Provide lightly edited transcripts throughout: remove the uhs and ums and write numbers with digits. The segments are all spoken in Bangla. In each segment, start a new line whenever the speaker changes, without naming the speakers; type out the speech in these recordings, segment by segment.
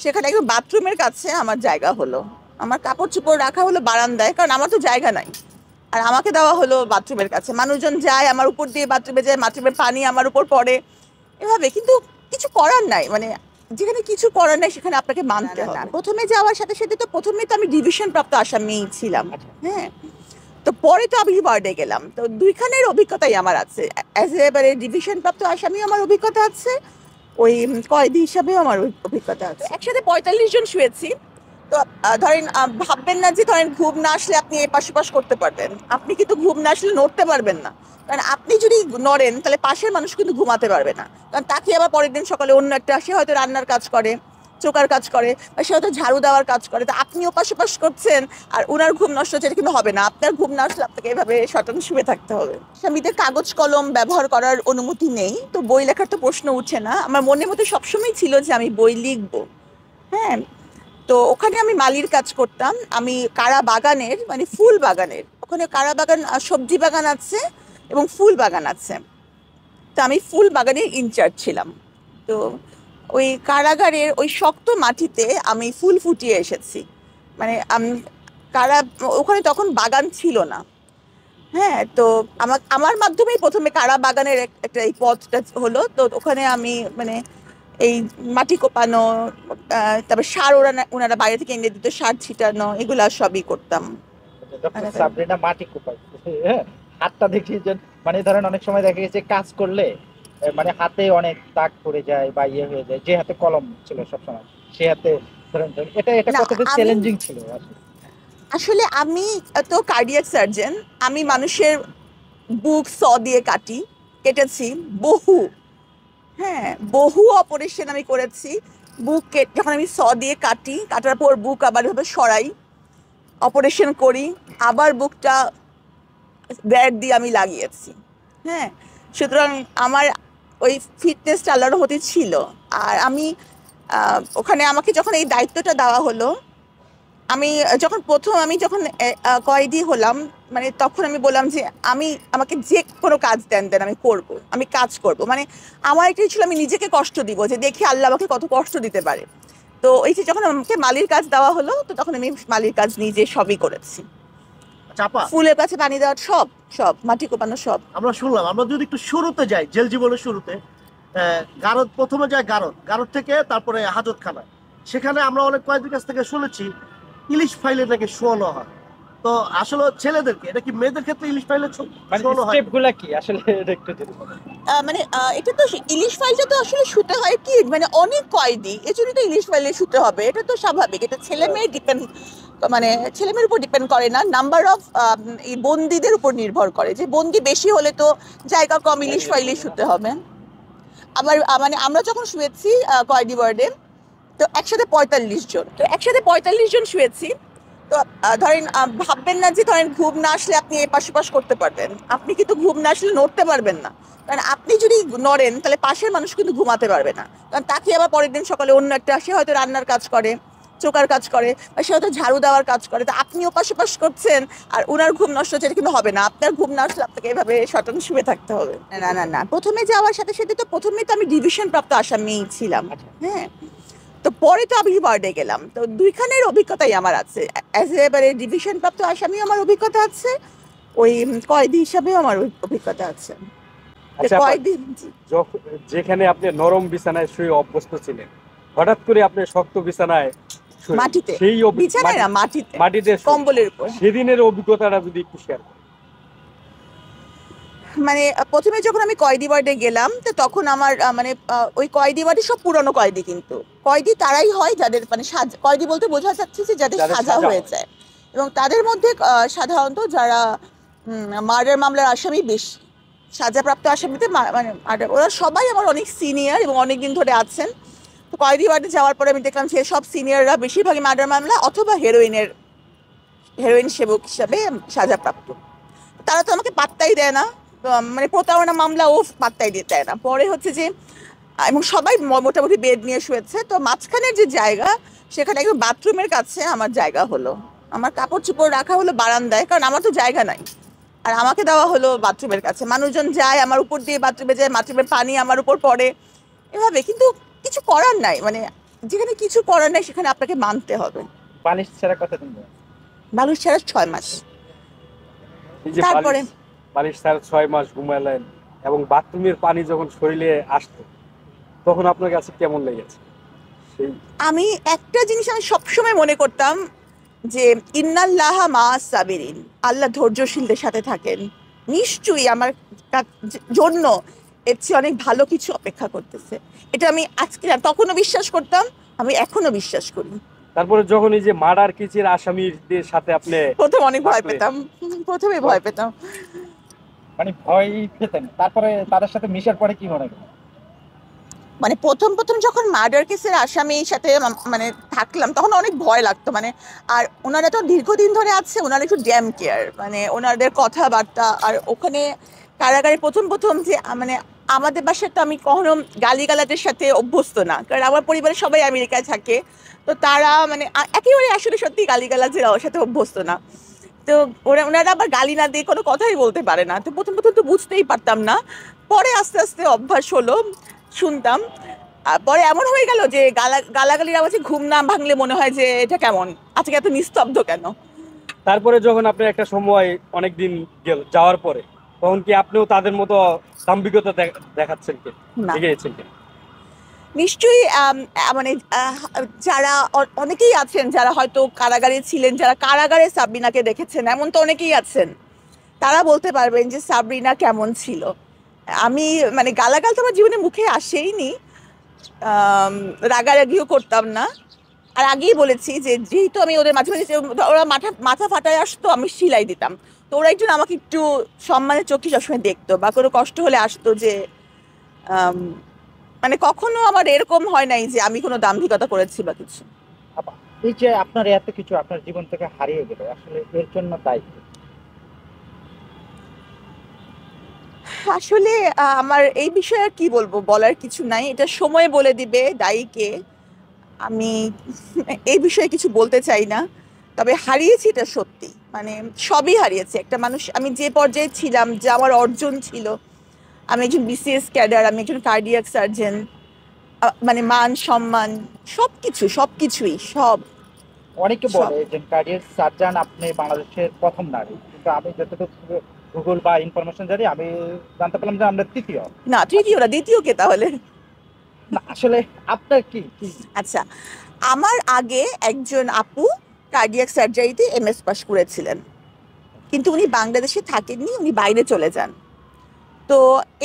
সেখানে একদম বাথরুমের কাছে আমার জায়গা হলো। আমার কাপড় চোপড় রাখা হলো বারান্দায়, কারণ আমার তো জায়গা নাই। আর আমাকে দেওয়া হলো বাথরুমের কাছে। মানুষজন যায় আমার উপর দিয়ে, বাথরুমে যায়, বাথরুমের পানি আমার উপর পড়ে, এভাবে। কিন্তু কিছু করার নাই, মানে যেখানে কিছু করার নাই সেখানে আপনাকে মানতে হবে। প্রথমে যাওয়ার সাথে সাথে তো প্রথমে তো আমি ডিভিশন প্রাপ্ত আসামি ছিলাম। হ্যাঁ, তো পরে তো আমি ওয়ার্ডে গেলাম, তো দুইখানের অভিজ্ঞতাই আমার আছে। অ্যাজ এবারে ডিভিশন প্রাপ্ত আসামি আমার অভিজ্ঞতা আছে, ওই কয়েদি হিসাবেও আমার অভিজ্ঞতা আছে। একসাথে 45 জন শুয়েছি। তো ধরেন ভাববেন না যে ধরেন ঘুম না আসলে আপনি এপাশ ওপাশ করতে পারবেন। আপনি কিন্তু ঘুম না আসলে নড়তে পারবেন না, কারণ আপনি যদি নড়েন তাহলে পাশের মানুষ কিন্তু ঘুমাতে পারবে না, কারণ তাকে আবার পরের দিন সকালে অন্য একটা, সে হয়তো রান্নার কাজ করে, চোকার কাজ করে, বা সে হয়তো ঝাড়ু দেওয়ার কাজ করে। তো আপনি ওপাশ ওপাশ করছেন আর ওনার ঘুম নষ্ট হচ্ছে, এটা কিন্তু হবে না। আপনার ঘুম না আসলে আপনাকে এভাবে শটান শুয়ে থাকতে হবে। স্বামীদের কাগজ কলম ব্যবহার করার অনুমতি নেই, তো বই লেখার তো প্রশ্ন উঠছে না। আমার মনের মধ্যে সবসময় ছিল যে আমি বই লিখবো। হ্যাঁ, তো ওখানে আমি মালির কাজ করতাম। আমি কারা বাগানের, মানে ফুল বাগানের, ওখানে কারা বাগান, সবজি বাগান আছে এবং ফুল বাগান আছে। তো আমি ফুল বাগানের ইনচার্জ ছিলাম। তো ওই কারাগারের ওই শক্ত মাটিতে আমি ফুল ফুটিয়ে এসেছি। মানে আমি কারা, ওখানে তখন বাগান ছিল না। হ্যাঁ, তো আমার আমার মাধ্যমেই প্রথমে কারা বাগানের একটা এই পথটা হলো। তো ওখানে আমি মানে এই মাটি কোপানো, তারপর সার ওনারা বাইরে থেকে এনে দিত, সার ছিটানো, এগুলা সবই করতাম।
যখন সাবরিনা মাটি কোপায়, হ্যাঁ, হাতটা দেখিয়েছেন। মানে ধরেন অনেক সময় দেখা গেছে কাজ করলে মানে হাতে অনেক দাগ পড়ে যায় বা ইয়ে হয়ে যায়, যে হাতে কলম ছিল সবসময় সে হাতে ধরেন এটা এটা
না,
কতটা
আমি
চ্যালেঞ্জিং ছিল আসলে?
আসলে আমি তো কার্ডিয়াক সার্জন। আমি মানুষের বুক দিয়ে কেটেছি বহু। হ্যাঁ, বহু অপারেশন আমি করেছি। যখন আমি দিয়ে কাটার পর বুক আবার এভাবে সরাই, অপারেশন করি, আবার বুকটা ব্যাট দিয়ে আমি লাগিয়েছি। হ্যাঁ, সুতরাং আমার ওই ফিটনেসটা আল্লাহর রহমতে ছিল। আর আমি ওখানে আমাকে যখন এই দায়িত্বটা দেওয়া হলো, আমি যখন কয়েদি হলাম, মানে তখন আমি বললাম যে আমাকে যে কোনো কাজ দেন দেন আমি করব, আমি কাজ করব। মানে আমার এটাই ছিল, আমি নিজেকে কষ্ট দিব, যে দেখি আল্লাহ আমাকে কত কষ্ট দিতে পারে। তো এই যে যখন আমাকে মালির কাজ দেওয়া হলো, তো তখন আমি মালির কাজ নিজে সবই করেছি।
চাপা,
ফুলের কাছে পানি দেওয়ার সব, সব মাটি কোপানো সব।
আমরা শুনলাম। আমরা যদি একটু শুরুতে যাই, জেল জীবনের শুরুতে, গারদ প্রথমে যায়, গারদ থেকে তারপরে হাজতখানায়। সেখানে আমরা অনেক কয়েকদিন কাছ থেকে শুনেছি ইলিশ ফাইলে নাকি শোয়ানো হয়। তো আসলে ছেলেদেরকে, এটা কি মেয়েদের ক্ষেত্রে ইলিশ ফাইলে
মানে
শোয়ানো হয়?
স্টেপ গুলা কি আসলে এটা একটু যদি বলেন।
মানে এটা তো ইলিশ ফাইলটা তো আসলে শুতে হয় কি, মানে অনেক কয়েদি, এজন্য তো ইলিশ ফাইলে শুতে হবে, এটা তো স্বাভাবিক। এটা ছেলে মেয়ে ডিপেন্ড, মানে ছেলে মেয়ের উপর ডিপেন্ড করে না, নাম্বার অফ এই বন্দীদের উপর নির্ভর করে। যে বন্দি বেশি হলে তো জায়গা কম, ইলিশ ফাইলে শুতে হবে। আবার মানে আমরা যখন শুয়েছি কয়েদি ওয়ার্ডে, তো একসাথে 45 জন শুয়েছি। তো ধরেন ভাববেন না যে ধরেন ঘুম না আসলে আপনি এপাশ ওপাশ করতে পারবেন। আপনি কিন্তু ঘুম না আসলে নড়তে পারবেন না, কারণ আপনি যদি নড়েন তাহলে পাশের মানুষ কিন্তু ঘুমাতে পারবে না, কারণ তাকে আবার পরের দিন সকালে অন্য একটা, সে হয়তো রান্নার কাজ করে, চোকার কাজ করে, বা সে হয়তো ঝাড়ু দেওয়ার কাজ করে। তো আপনি ওপাশ ওপাশ করছেন আর ওনার ঘুম নষ্ট হচ্ছে, এটা কিন্তু হবে না। আপনার ঘুম না আসলে আপনাকে এভাবে শটান শুয়ে থাকতে হবে। না না না, প্রথমে যাওয়ার সাথে সাথে তো প্রথমে তো আমি ডিভিশন প্রাপ্ত আসামি ছিলাম। হ্যাঁ, তো পরে তো আমি ওয়ার্ডে গেলাম, তো দুইখানের অভিজ্ঞতাই আমার আছে। অ্যাজ এবারে ডিভিশন প্রাপ্ত আসামি আমার অভিজ্ঞতা আছে, ওই কয়েদি হিসাবেও আমার অভিজ্ঞতা আছে।
আচ্ছা আপা,
কয়েদি
যখন যেখানে আপনি নরম বিছানায় শুয়ে অভ্যস্ত ছিলেন, হঠাৎ করে আপনি শক্ত বিছানায়
মাটিতে,
সেই
বিছানায় না, মাটিতে,
মাটিতে
কম্বলের উপর।
সেদিনের অভিজ্ঞতাটা যদি একটু শেয়ার করেন।
মানে প্রথমে যখন আমি কয়েদি ওয়ার্ডে গেলাম, তো তখন আমার মানে ওই কয়েদি ওয়ার্ডে সব পুরনো কয়েদি। কিন্তু কয়েদি তারাই হয় যাদের মানে কয়েদি বলতে বোঝা যাচ্ছে যে যাদের সাজা হয়ে যায়। এবং তাদের মধ্যে সাধারণত যারা মার্ডার মামলার আসামি বেশি, সাজাপ্রাপ্ত আসামিতে মানে ওরা সবাই আমার অনেক সিনিয়র এবং অনেকদিন ধরে আছেন। তো কয়েদি ওয়ার্ডে যাওয়ার পরে আমি দেখলাম যে সব সিনিয়ররা বেশিরভাগই মার্ডার মামলা অথবা হেরোইন সেবক হিসাবে সাজাপ্রাপ্ত। তারা তো আমাকে পাত্তাই দেয় না। মানে প্রতারণা মামলা ও পাত্তাই দিতে দেয় না। পরে হচ্ছে যে এবং সবাই মোটামুটি বেড নিয়ে শুয়েছে, তো মাঝখানের যে জায়গা, সেখানে একদম বাথরুমের কাছে আমার জায়গা হলো। আমার কাপড় চোপড় রাখা হলো বারান্দায়, কারণ আমার তো জায়গা নাই। আর আমাকে দেওয়া হলো বাথরুমের কাছে। মানুষজন যায় আমার উপর দিয়ে, বাথরুমে যায়, বাথরুমের পানি আমার উপর পড়ে, এভাবে। কিন্তু কিছু করার নাই, মানে যেখানে কিছু করার নেই সেখানে আপনাকে মানতে হবে।
বালিশ ছাড়া কতদিন ধরে?
মানুষ ছাড়া 6 মাস।
এই যে
তারপরে
বালিশ ছাড়া 6 মাস ঘুমালেন এবং বাথরুমের পানি যখন শরীরে আসতো তখন আপনার কাছে কেমন লেগেছে? সেই
আমি একটা জিনিস আমি সবসময় মনে করতাম যে ইন্নাল্লাহা মা সাবিরিন, আল্লাহ ধৈর্যশীলদের সাথে থাকেন, নিশ্চয়ই আমার জন্য এর চেয়ে অনেক ভালো কিছু অপেক্ষা করতেছে। এটা আমি আজকে তখনও বিশ্বাস করতাম, আমি এখনো বিশ্বাস করি।
তারপরে যখন এই যে মার্ডার কেসের আসামিদের সাথে আপনি
প্রথম অনেক ভয়
থাকলে-
পেতাম, প্রথমে ভয় পেতাম।
মানে ভয় পেতেন, তারপরে তাদের সাথে মিশার পরে কি মনে করেন?
মানে প্রথম প্রথম যখন মার্ডার কেসের আসামির সাথে মানে থাকলাম তখন অনেক ভয় লাগতো। মানে আর ওনারা তো দীর্ঘদিন ধরে আছে, ওনারা একটু ড্যাম কেয়ার, মানে ওনাদের কথাবার্তা। আর ওখানে কারাগারে প্রথম প্রথম যে মানে আমাদের বাসায় তো আমি কখনো গালিগালাজের সাথে অভ্যস্ত না, কারণ আমার পরিবারের সবাই আমেরিকায় থাকে। তো তারা মানে একেবারে আসলে সত্যি গালিগালাজের সাথে অভ্যস্ত না। তো ওনারা আবার গালি না দিয়ে কোনো কথাই বলতে পারে না। তো প্রথম প্রথম তো বুঝতেই পারতাম না, পরে আস্তে আস্তে অভ্যাস হলো, শুনতাম। আর পরে এমন হয়ে গেল যে গালাগালির আওয়াজে ঘুম না ভাঙলে মনে হয় যে এটা কেমন, আজকে এত নিস্তব্ধ কেন।
তারপরে যখন আপনি একটা সময় অনেকদিন যাওয়ার পরে তখন কি আপনিও তাদের মতো দাম্ভিকতা দেখাচ্ছেন কি
না,
দেখিয়েছেন কি?
নিশ্চয়ই মানে যারা অনেকেই আছেন যারা হয়তো কারাগারে ছিলেন, যারা কারাগারে সাবরিনাকে দেখেছেন, এমন তো অনেকেই আছেন, তারা বলতে পারবেন যে সাবরিনা কেমন ছিল। আমি মানে গালাগাল তো আমার জীবনে মুখে আসেইনি, রাগারাগিও করতাম না। আর আগেই বলেছি যে যেহেতু আমি ওদের মাঝে মাঝে ওরা মাথা ফাটায় আসতো, আমি সিলাই দিতাম। তো ওরা একজন আমাকে একটু সম্মানের চোখে সবসময় দেখতো, বা কোনো কষ্ট হলে আসতো যে মানে কখনো আমার এরকম হয় নাই যে আমি কোনো দাম্ভিকতা করেছি বা কিছু।
এই যে আপনার এত কিছু আপনার জীবন থেকে হারিয়ে গেল, আসলে এর জন্য দায়ী কে?
আসলে আমার এই বিষয়ে আর কি বলবো, বলার কিছু নাই, এটা সময় বলে দিবে দায়ী কে। আমি এই বিষয়ে কিছু বলতে চাই না। তবে হারিয়েছি এটা সত্যি, মানে সবই হারিয়েছি। একটা মানুষ, আমি যে পর্যায়ে ছিলাম, যে আমার অর্জন ছিল, আমি একজন বিসিএস ক্যাডার, আমি একজন কার্ডিয়াক সার্জন, মানে মান সম্মান সবকিছু, সবকিছুই সব।
অনেকে
সব।
বলে যে কার্ডিয়াক সার্জন আপনি বাংলাদেশের প্রথম নারী, কিন্তু আমি যতটুকু গুগল বা ইনফরমেশন জানি, আমি জানতে পারলাম যে আমরা তৃতীয়।
না, তৃতীয় না, দ্বিতীয় কে তাহলে?
না, আসলে আপনার কি কি
আচ্ছা, আমার আগে একজন আপু কার্ডিয়াক সার্জারিতে এমএস পাস করেছিলেন, কিন্তু উনি বাংলাদেশে থাকেননি, উনি বাইরে চলে যান। তো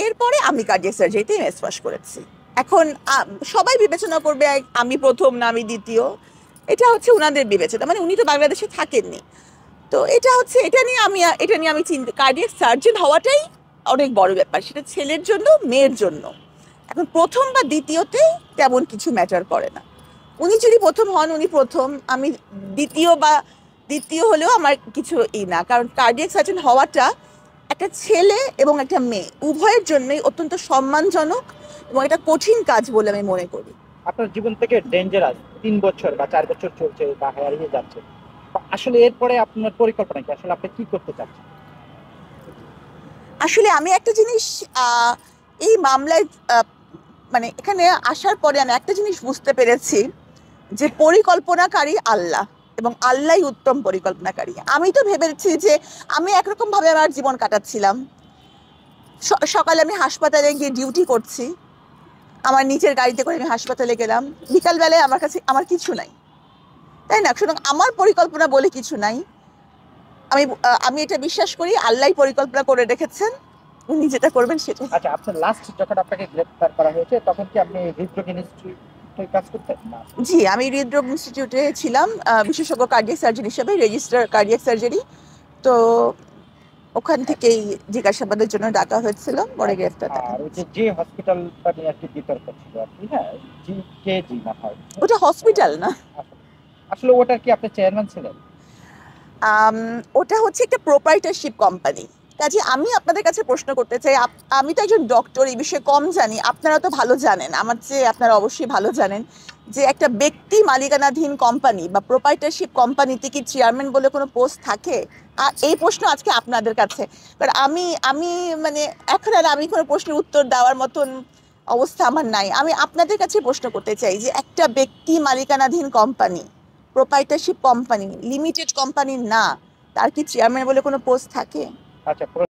এরপরে আমি কার্ডিয়াক সার্জারিতে এমএস পাস করেছি। এখন সবাই বিবেচনা করবে আমি প্রথম না আমি দ্বিতীয়, এটা হচ্ছে ওনাদের বিবেচনা, মানে উনি তো বাংলাদেশে থাকেননি। তো এটা নিয়ে আমি চিন্তা, কার্ডিয়াক সার্জন হওয়াটাই অনেক বড় ব্যাপার, সেটা ছেলের জন্য মেয়ের জন্য। এখন প্রথম বা দ্বিতীয়তে তেমন কিছু ম্যাটার করে না। উনি যদি প্রথম হন উনি প্রথম, আমি দ্বিতীয় হলেও আমার কিছু না, কারণ কার্ডিয়াক সার্জন হওয়াটা একটা ছেলে এবং একটা মেয়ে উভয়ের জন্যই অত্যন্ত সম্মানজনক এবং একটা কঠিন কাজ বলে আমি মনে করি।
আপনার জীবন থেকে ডেঞ্জারাস 3 বছর বা 4 বছর চলছে বা হারিয়ে যাচ্ছে, আসলে এরপরে আপনার পরিকল্পনা কি? আসলে আপনি কি করতে চাচ্ছেন?
আসলে আমি একটা জিনিস এই মামলায় মানে এখানে আসার পরে আমি একটা জিনিস বুঝতে পেরেছি, যে পরিকল্পনাকারী আল্লাহ, এবং আল্লাহই উত্তম পরিকল্পনাকারী। আমি তো ভেবেছি যে আমি একরকম ভাবে আমার জীবন কাটাচ্ছিলাম, সকালে আমি হাসপাতালে গিয়ে ডিউটি করছি, আমার নিচের গাড়িতে করে আমি হাসপাতালে গেলাম, বিকালবেলায় আমার কাছে আমার কিছু নাই, তাই না? সুতরাং আমার পরিকল্পনা বলে কিছু নাই। আমি এটা বিশ্বাস করি আল্লাহই পরিকল্পনা করে রেখেছেন, উনি যেটা করবেন সেটা।
আচ্ছা, আপনার লাস্ট যখন আপনাকে গ্রেফতার করা হয়েছে তখন কি আপনি হৃদরোগ ইনস্টিটিউটে কাজ করতেন না?
জি, আমি হৃদরোগ ইনস্টিটিউটে ছিলাম বিশেষজ্ঞ কার্ডিয়াক সার্জন হিসেবে, রেজিস্ট্রার কার্ডিয়াক সার্জারি। তো ওখান থেকেই জিজ্ঞাসাবাদের জন্য ডাকা হয়েছিল, পরে গ্রেফতার দেখা
আর ওই
হয়েছে।
যে হসপিটালটা নিয়ে একটি বিতর্ক ছিল আর কি, হ্যাঁ, জি না হয়,
ওটা হসপিটাল না,
আসলে ওটার কি আপনি চেয়ারম্যান ছিলেন?
ওটা হচ্ছে একটা প্রোপ্রাইটারশিপ কোম্পানি। কাজে আমি আপনাদের কাছে প্রশ্ন করতে চাই, আমি তো একজন ডক্টর, এই বিষয়ে কম জানি, আপনারা তো ভালো জানেন, আমার চেয়ে আপনারা অবশ্যই ভালো জানেন, যে একটা ব্যক্তি মালিকানাধীন কোম্পানি বা প্রোপ্রাইটারশিপ কোম্পানিতে কি চেয়ারম্যান বলে কোনো পোস্ট থাকে? আর এই প্রশ্ন আজকে আপনাদের কাছে, কারণ আমি মানে এখন আর আমি কোনো প্রশ্নের উত্তর দেওয়ার মতন অবস্থা আমার নাই। আমি আপনাদের কাছে প্রশ্ন করতে চাই যে একটা ব্যক্তি মালিকানাধীন company, proprietorship company, limited company না, তার কি চেয়ারম্যান বলে কোনো পোস্ট থাকে?
আচ্ছা